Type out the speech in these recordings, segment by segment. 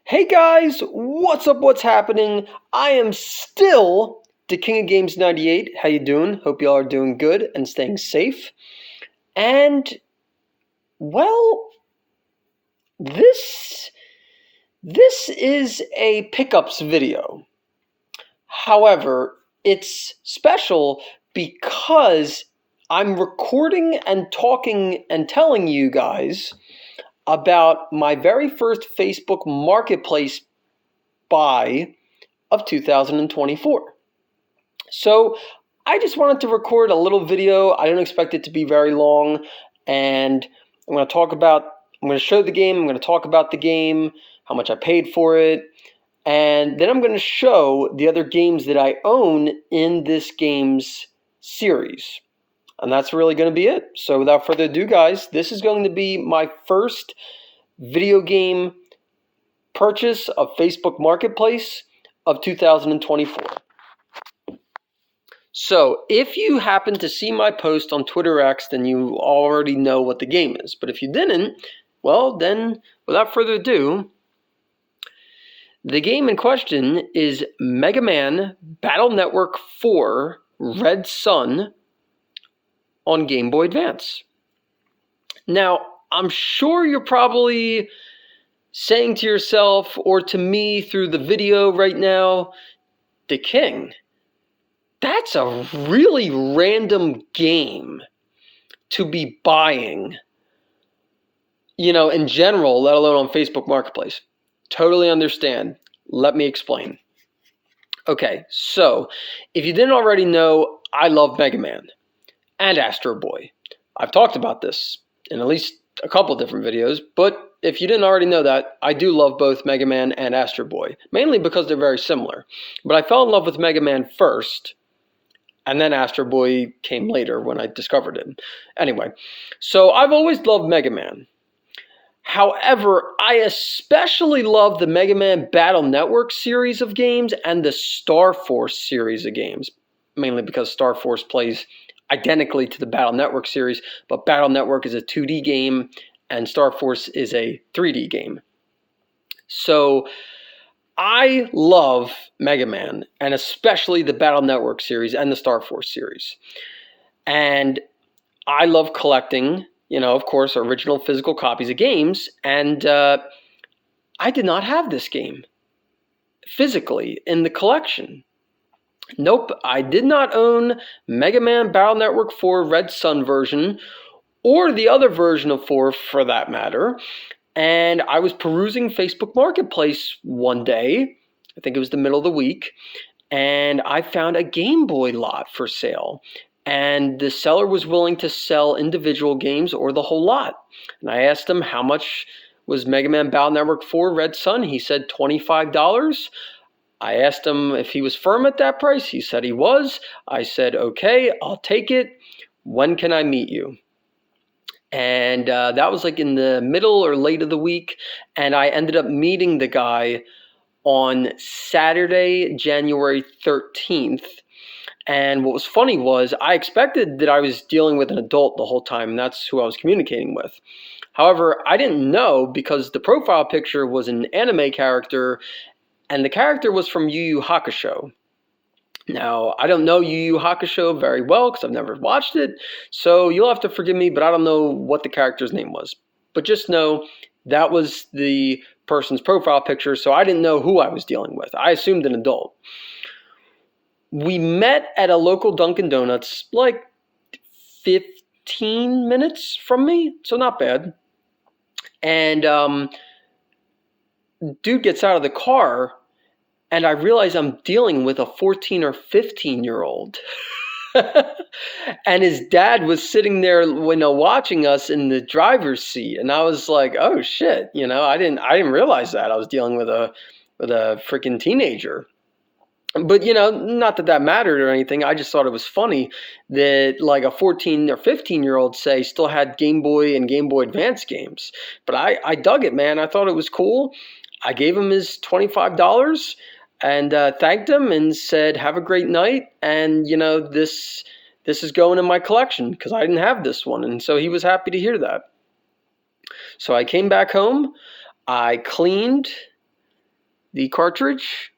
Hey guys, what's up? What's happening? I am still the King of Games 98. How you doing? Hope y'all are doing good and staying safe. And well, this is a pickups video. However, it's special because I'm recording and talking and telling you guys about my very first Facebook Marketplace buy of 2024. So I just wanted to record a little video. I don't expect it to be very long, and I'm going to show the game, I'm going to talk about the game, how much I paid for it, and then I'm going to show the other games that I own in this game's series. And that's really going to be it. So without further ado, guys, this is going to be my first video game purchase of Facebook Marketplace of 2024. So if you happen to see my post on Twitter X, then you already know what the game is. But if you didn't, well, then without further ado, the game in question is Mega Man Battle Network 4 Red Sun on Game Boy Advance. Now, I'm sure you're probably saying to yourself or to me through the video right now, the King, that's a really random game to be buying, in general, let alone on Facebook Marketplace. Totally understand. Let me explain. Okay, so if you didn't already know, I love Mega Man and Astro Boy. I've talked about this in at least a couple different videos, but if you didn't already know that, I do love both Mega Man and Astro Boy, mainly because they're very similar. But I fell in love with Mega Man first, and then Astro Boy came later when I discovered him. Anyway, so I've always loved Mega Man. However, I especially love the Mega Man Battle Network series of games and the Star Force series of games, mainly because Star Force plays identically to the Battle Network series, but Battle Network is a 2D game and Star Force is a 3D game. So I love Mega Man, and especially the Battle Network series and the Star Force series. And I love collecting, of course, original physical copies of games. And I did not have this game physically in the collection. Nope, I did not own Mega Man Battle Network 4 Red Sun version, or the other version of 4 for that matter. And I was perusing Facebook Marketplace one day, I think it was the middle of the week, and I found a Game Boy lot for sale. And the seller was willing to sell individual games or the whole lot. And I asked him how much was Mega Man Battle Network 4 Red Sun. He said $25. I asked him if he was firm at that price. He said he was. I said, okay, I'll take it. When can I meet you? And that was like in the middle or late of the week. And I ended up meeting the guy on Saturday, January 13th. And what was funny was I expected that I was dealing with an adult the whole time, and that's who I was communicating with. However, I didn't know because the profile picture was an anime character, and the character was from Yu Yu Hakusho. Now, I don't know Yu Yu Hakusho very well because I've never watched it, so you'll have to forgive me, but I don't know what the character's name was. But just know that was the person's profile picture, so I didn't know who I was dealing with. I assumed an adult. We met at a local Dunkin' Donuts, like 15 minutes from me, so not bad. And dude gets out of the car, and I realize I'm dealing with a 14 or 15-year-old. And his dad was sitting there, watching us in the driver's seat, and I was like, "Oh shit!" I didn't realize that I was dealing with a freaking teenager. But, not that mattered or anything. I just thought it was funny that like a 14 or 15-year-old, say, still had Game Boy and Game Boy Advance games. But I dug it, man. I thought it was cool. I gave him his $25 and thanked him and said, have a great night. And, this is going in my collection because I didn't have this one. And so he was happy to hear that. So I came back home. I cleaned. the cartridge,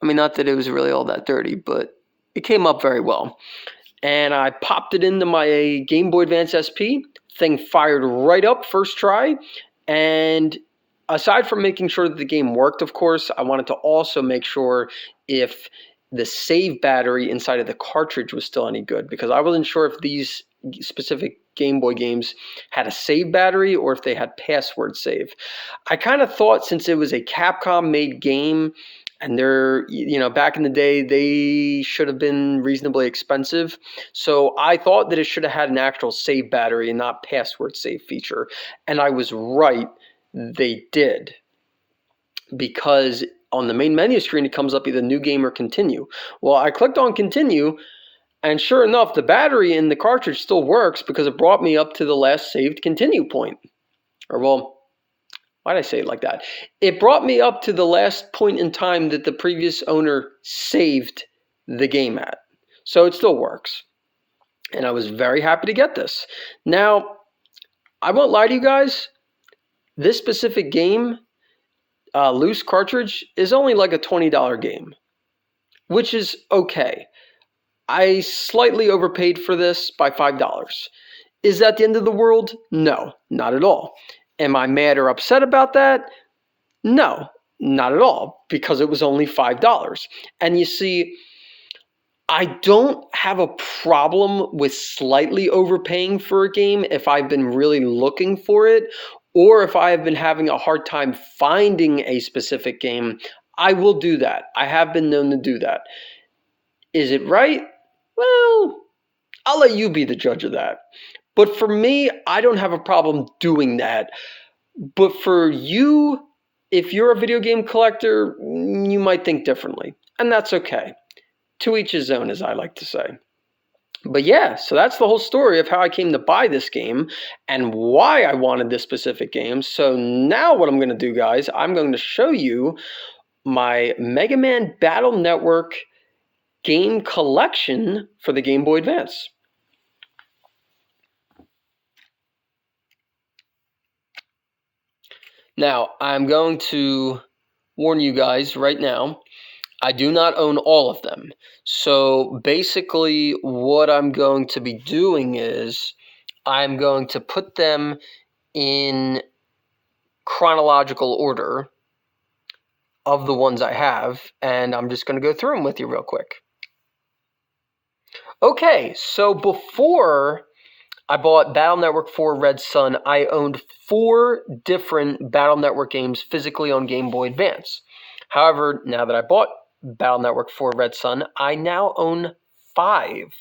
I mean, not that it was really all that dirty, but it came up very well. And I popped it into my Game Boy Advance SP. Thing fired right up first try. And aside from making sure that the game worked, of course, I wanted to also make sure if the save battery inside of the cartridge was still any good, because I wasn't sure if these specific Game Boy games had a save battery or if they had password save. I kind of thought, since it was a Capcom made game, and they're, back in the day, they should have been reasonably expensive. So I thought that it should have had an actual save battery and not password save feature. And I was right, they did. Because on the main menu screen, it comes up either new game or continue. Well, I clicked on continue, and sure enough, the battery in the cartridge still works because it brought me up to the last saved continue point. Or, well, why did I say it like that? It brought me up to the last point in time that the previous owner saved the game at. So it still works. And I was very happy to get this. Now, I won't lie to you guys. This specific game, loose cartridge, is only like a $20 game, which is okay. I slightly overpaid for this by $5. Is that the end of the world? No, not at all. Am I mad or upset about that? No, not at all, because it was only $5. And you see, I don't have a problem with slightly overpaying for a game if I've been really looking for it, or if I have been having a hard time finding a specific game. I will do that. I have been known to do that. Is it right? Well, I'll let you be the judge of that. But for me, I don't have a problem doing that. But for you, if you're a video game collector, you might think differently. And that's okay. To each his own, as I like to say. But yeah, so that's the whole story of how I came to buy this game and why I wanted this specific game. So now what I'm going to do, guys, I'm going to show you my Mega Man Battle Network game collection for the Game Boy Advance. Now, I'm going to warn you guys right now, I do not own all of them. So basically what I'm going to be doing is I'm going to put them in chronological order of the ones I have, and I'm just going to go through them with you real quick. Okay, so before I bought Battle Network 4 Red Sun, I owned 4 different Battle Network games physically on Game Boy Advance. However, now that I bought Battle Network 4 Red Sun, I now own 5.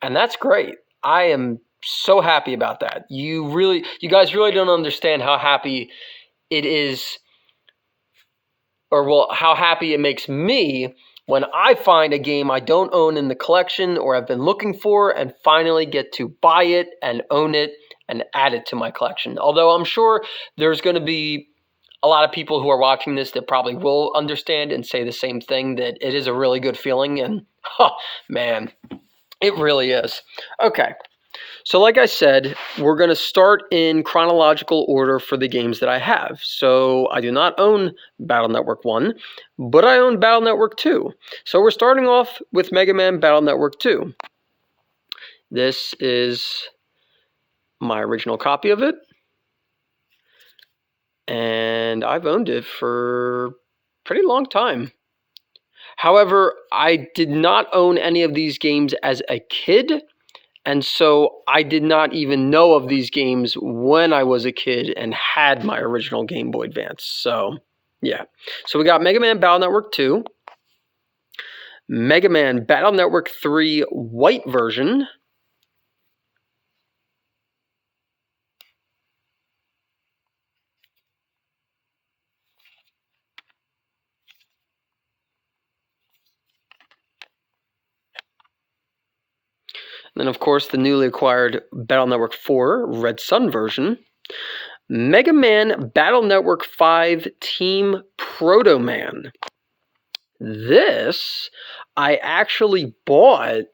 And that's great. I am so happy about that. You guys really don't understand how happy it is, or well, how happy it makes me when I find a game I don't own in the collection or I've been looking for and finally get to buy it and own it and add it to my collection. Although I'm sure there's going to be a lot of people who are watching this that probably will understand and say the same thing, that it is a really good feeling, and man, it really is. Okay. So like I said, we're going to start in chronological order for the games that I have. So I do not own Battle Network 1, but I own Battle Network 2. So we're starting off with Mega Man Battle Network 2. This is my original copy of it. And I've owned it for a pretty long time. However, I did not own any of these games as a kid. And so I did not even know of these games when I was a kid and had my original Game Boy Advance. So, yeah. So we got Mega Man Battle Network 2, Mega Man Battle Network 3 white version, and then of course the newly acquired Battle Network 4 Red Sun version, Mega Man Battle Network 5 Team Proto Man. This I actually bought.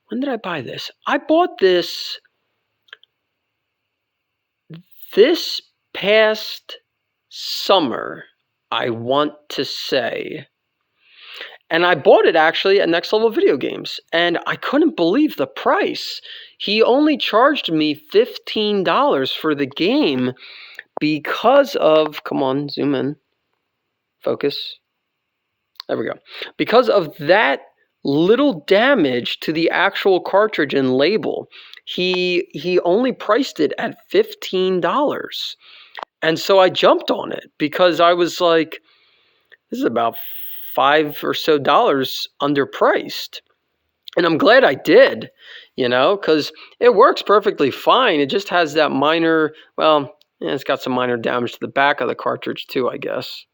When did I buy this? I bought this past summer. I want to say. And I bought it actually at Next Level Video Games, and I couldn't believe the price. He only charged me $15 for the game because of, come on, zoom in, focus. There we go. Because of that little damage to the actual cartridge and label, he only priced it at $15. And so I jumped on it because I was like, this is about $5 or so underpriced. And I'm glad I did, because it works perfectly fine. It just has that minor, it's got some minor damage to the back of the cartridge too, I guess.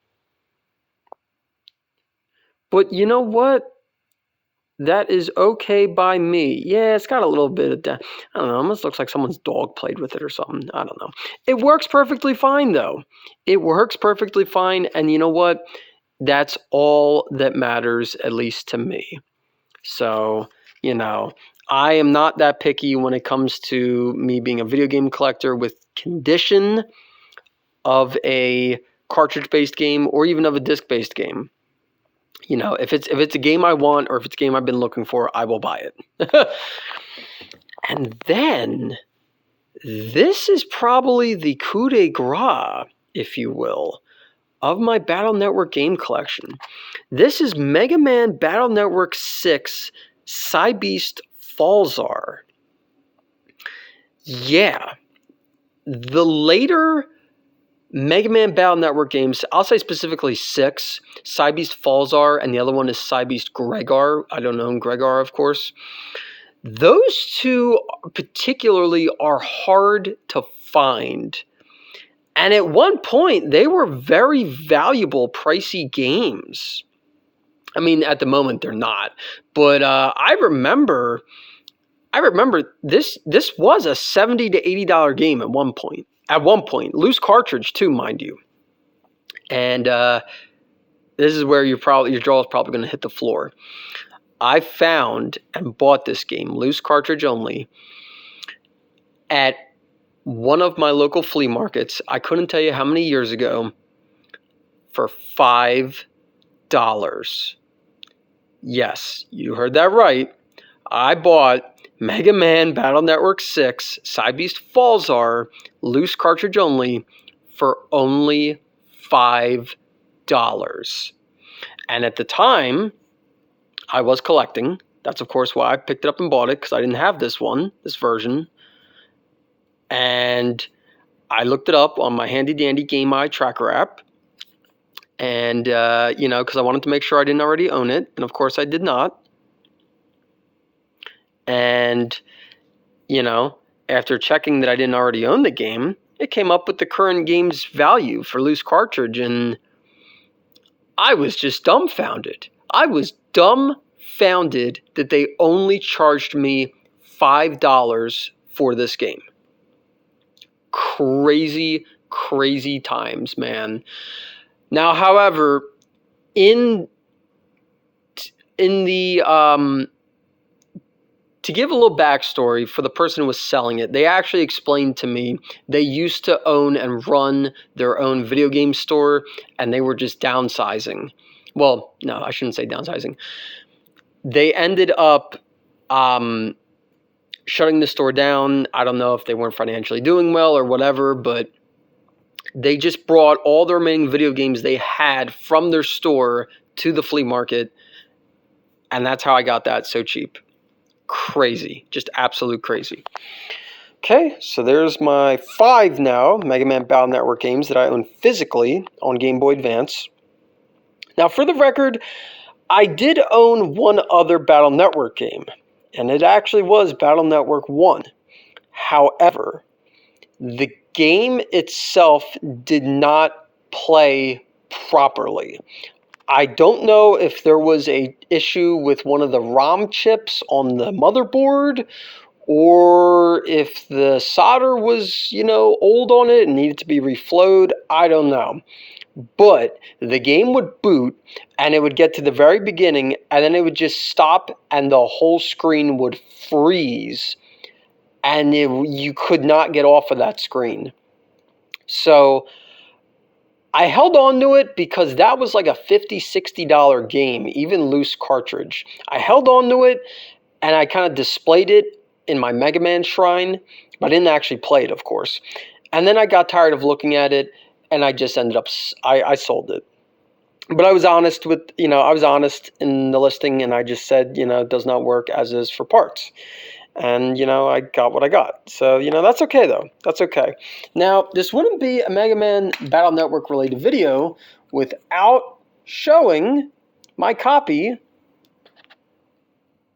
But you know what? That is okay by me. Yeah, it's got a little bit of I don't know, almost looks like someone's dog played with it or something. I don't know. It works perfectly fine, though. It works perfectly fine, and you know what? That's all that matters, at least to me. So, I am not that picky when it comes to me being a video game collector with condition of a cartridge-based game or even of a disc-based game. If it's a game I want or if it's a game I've been looking for, I will buy it. And then this is probably the coup de grace, if you will, of my Battle Network game collection. This is Mega Man Battle Network 6 Cybeast Falzar. Yeah. The later Mega Man Battle Network games, I'll say specifically 6, Cybeast Falzar, and the other one is Cybeast Gregar. I don't know Gregar, of course. Those two particularly are hard to find. And at one point, they were very valuable, pricey games. I mean, at the moment, they're not. But I remember this was a $70 to $80 game at one point. At one point, loose cartridge too, mind you. And this is where your jaw is probably going to hit the floor. I found and bought this game, loose cartridge only, at one of my local flea markets. I couldn't tell you how many years ago, for $5. Yes, you heard that right. I bought Mega Man Battle Network 6 Cybeast Falzar loose cartridge only for only $5. And at the time, I was collecting. That's, of course, why I picked it up and bought it, because I didn't have this version. And I looked it up on my handy-dandy Game Eye tracker app. And, because I wanted to make sure I didn't already own it. And, of course, I did not. And, after checking that I didn't already own the game, it came up with the current game's value for loose cartridge. And I was just dumbfounded. I was dumbfounded that they only charged me $5 for this game. Crazy, crazy times, man. Now, however, in the to give a little backstory for the person who was selling it, they actually explained to me they used to own and run their own video game store, and they were just downsizing. Well, no, I shouldn't say downsizing. They ended up shutting the store down. I don't know if they weren't financially doing well or whatever, but they just brought all the remaining video games they had from their store to the flea market, and that's how I got that so cheap. Crazy. Just absolute crazy. Okay, so there's my 5 now Mega Man Battle Network games that I own physically on Game Boy Advance. Now, for the record, I did own one other Battle Network game, and it actually was Battle Network 1. However, the game itself did not play properly. I don't know if there was an issue with one of the ROM chips on the motherboard, or if the solder was, old on it and needed to be reflowed. I don't know. But the game would boot, and it would get to the very beginning, and then it would just stop, and the whole screen would freeze, and you could not get off of that screen. So I held on to it because that was like a $50, $60 game, even loose cartridge. I held on to it and I kind of displayed it in my Mega Man shrine, but I didn't actually play it, of course. And then I got tired of looking at it and I just ended up, I sold it. But I was honest with, I was honest in the listing and I just said, it does not work as is for parts. And, I got what I got. So, that's okay, though. That's okay. Now, this wouldn't be a Mega Man Battle Network related video without showing my copy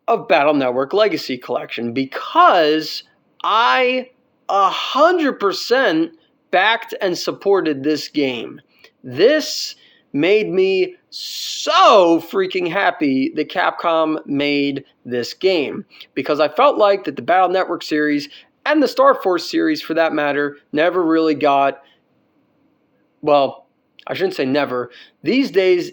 of Battle Network Legacy Collection, because I 100% backed and supported this game. This made me so freaking happy that Capcom made this game, because I felt like that the Battle Network series and the Star Force series, for that matter, never really got, well, I shouldn't say never. These days,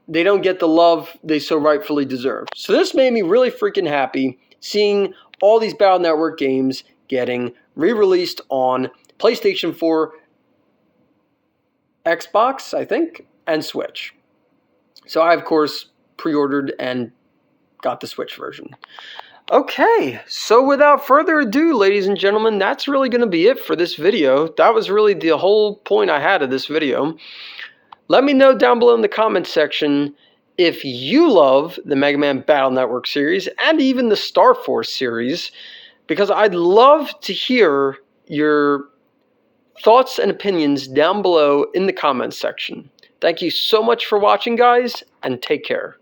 they don't get the love they so rightfully deserve. So this made me really freaking happy, seeing all these Battle Network games getting re-released on PlayStation 4, Xbox, I think, and Switch. So I, of course, pre-ordered and got the Switch version. Okay, so without further ado, ladies and gentlemen, that's really going to be it for this video. That was really the whole point I had of this video. Let me know down below in the comments section if you love the Mega Man Battle Network series and even the Star Force series, because I'd love to hear your thoughts and opinions down below in the comments section. Thank you so much for watching, guys, and take care.